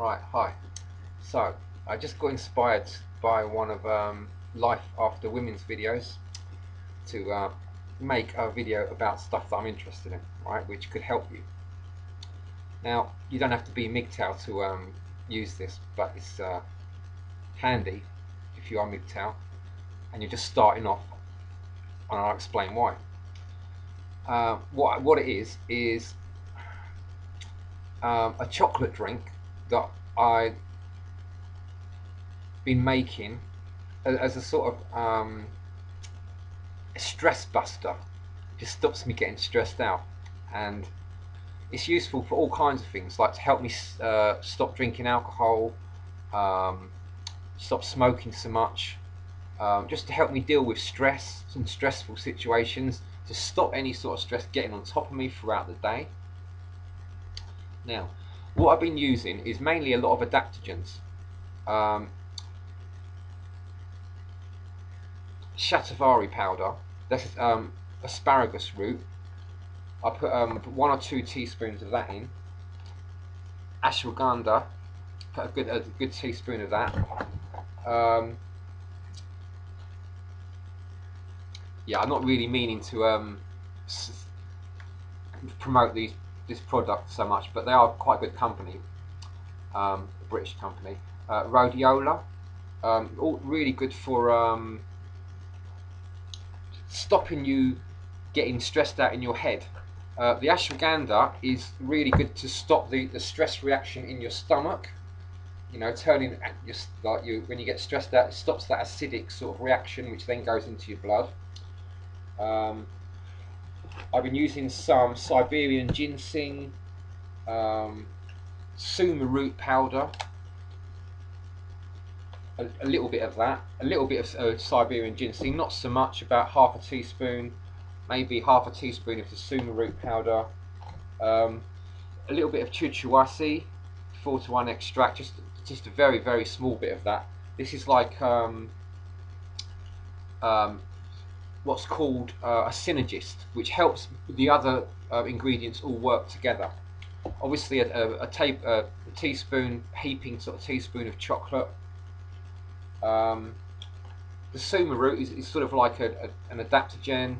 Right, hi. So, I just got inspired by one of Life After Women's videos to make a video about stuff that I'm interested in, right, which could help you. Now, you don't have to be MGTOW to use this, but it's handy if you are MGTOW and you're just starting off, and I'll explain why. What it is a chocolate drink that I've been making as a sort of stress buster. It just stops me getting stressed out, and it's useful for all kinds of things, like to help me stop drinking alcohol, stop smoking so much, just to help me deal with stress, some stressful situations, to stop any sort of stress getting on top of me throughout the day. Now, what I've been using is mainly a lot of adaptogens. Shatavari powder, that's asparagus root. I put 1 or 2 teaspoons of that in. Ashwagandha, put a good teaspoon of that. Yeah, I'm not really meaning to promote this product so much, but they are quite a good company, a British company. Rhodiola, all really good for stopping you getting stressed out in your head. The ashwagandha is really good to stop the stress reaction in your stomach. You know, turning just like when you get stressed out, it stops that acidic sort of reaction, which then goes into your blood. I've been using some Siberian ginseng, Suma root powder, a little bit of that, a little bit of Siberian ginseng, not so much, about half a teaspoon, maybe half a teaspoon of the Suma root powder, a little bit of Chuchuasi, 4:1 extract, just a very, very small bit of that. This is like what's called a synergist, which helps the other ingredients all work together. Obviously, a teaspoon, heaping sort of teaspoon of chocolate. The Suma root is sort of like an adaptogen,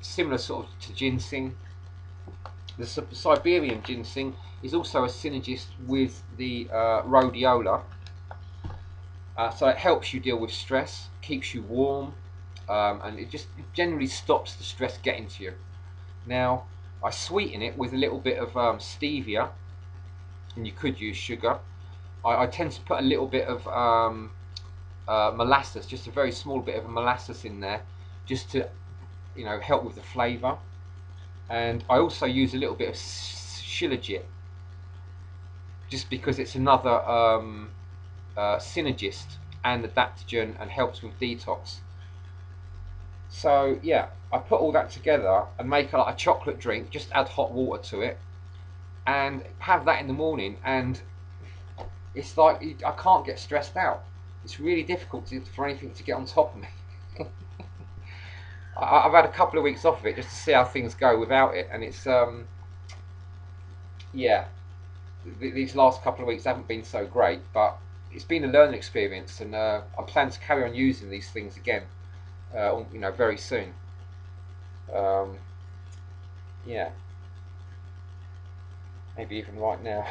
similar sort of to ginseng. The Siberian ginseng is also a synergist with the Rhodiola, so it helps you deal with stress, keeps you warm, and it generally stops the stress getting to you. Now, I sweeten it with a little bit of stevia, and you could use sugar. I tend to put a little bit of molasses, just a very small bit of molasses in there, just to help with the flavour. And I also use a little bit of Shilajit, just because it's another synergist and adaptogen and helps with detox. So yeah, I put all that together and make like a chocolate drink, just add hot water to it and have that in the morning, and it's like I can't get stressed out. It's really difficult for anything to get on top of me. I've had a couple of weeks off of it just to see how things go without it, and it's yeah, these last couple of weeks haven't been so great, but it's been a learning experience, and I plan to carry on using these things again, very soon. Yeah, maybe even right now.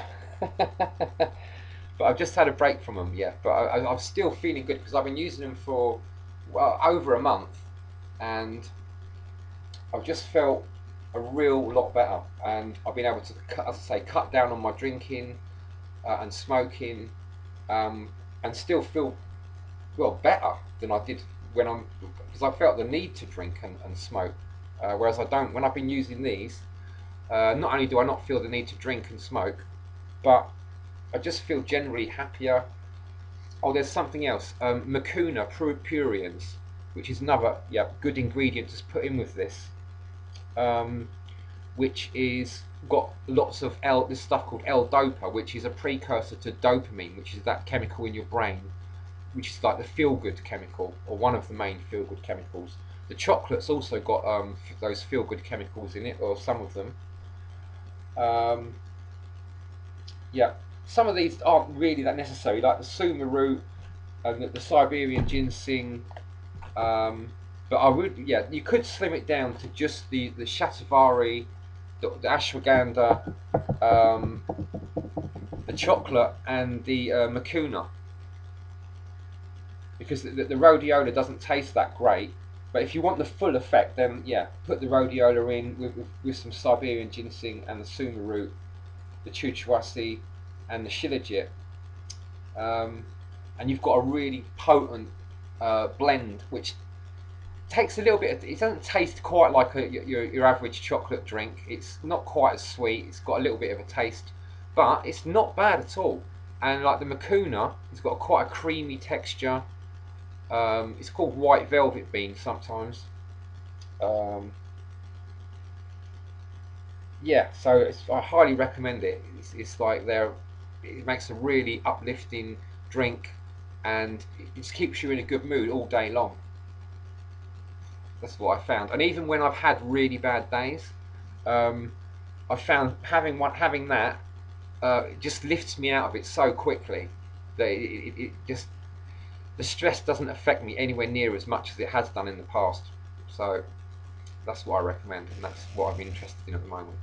But I've just had a break from them, yeah. But I'm still feeling good because I've been using them for over a month, and I've just felt a real lot better, and I've been able to, as I say, cut down on my drinking and smoking, and still feel better than I did because I felt the need to drink and smoke, whereas I don't when I've been using these. Not only do I not feel the need to drink and smoke, but I just feel generally happier. Oh, there's something else, Mucuna pruriens, which is another good ingredient to put in with this, which is got lots of this stuff called L-Dopa, which is a precursor to dopamine, which is that chemical in your brain, which is like the feel-good chemical, or one of the main feel-good chemicals. The chocolate's also got those feel-good chemicals in it, or some of them. Yeah, some of these aren't really that necessary, like the Suma root and the Siberian ginseng. But I would, yeah, you could slim it down to just the Shatavari, the Ashwagandha, um, the chocolate, and the Mucuna, because the Rhodiola doesn't taste that great. But if you want the full effect, then yeah, put the Rhodiola in with some Siberian ginseng and the Suma root, the Chuchuasi, and the Shilajit, um, and you've got a really potent blend, which takes a little bit. It doesn't taste quite like your average chocolate drink. It's not quite as sweet. It's got a little bit of a taste, but it's not bad at all. And like the Mucuna, it's got quite a creamy texture. It's called white velvet bean sometimes. Um, yeah, so I highly recommend it. It's like it makes a really uplifting drink, and it just keeps you in a good mood all day long. That's what I found. And even when I've had really bad days, um, I found having that it just lifts me out of it so quickly that it just the stress doesn't affect me anywhere near as much as it has done in the past. So that's what I recommend, and that's what I'm interested in at the moment.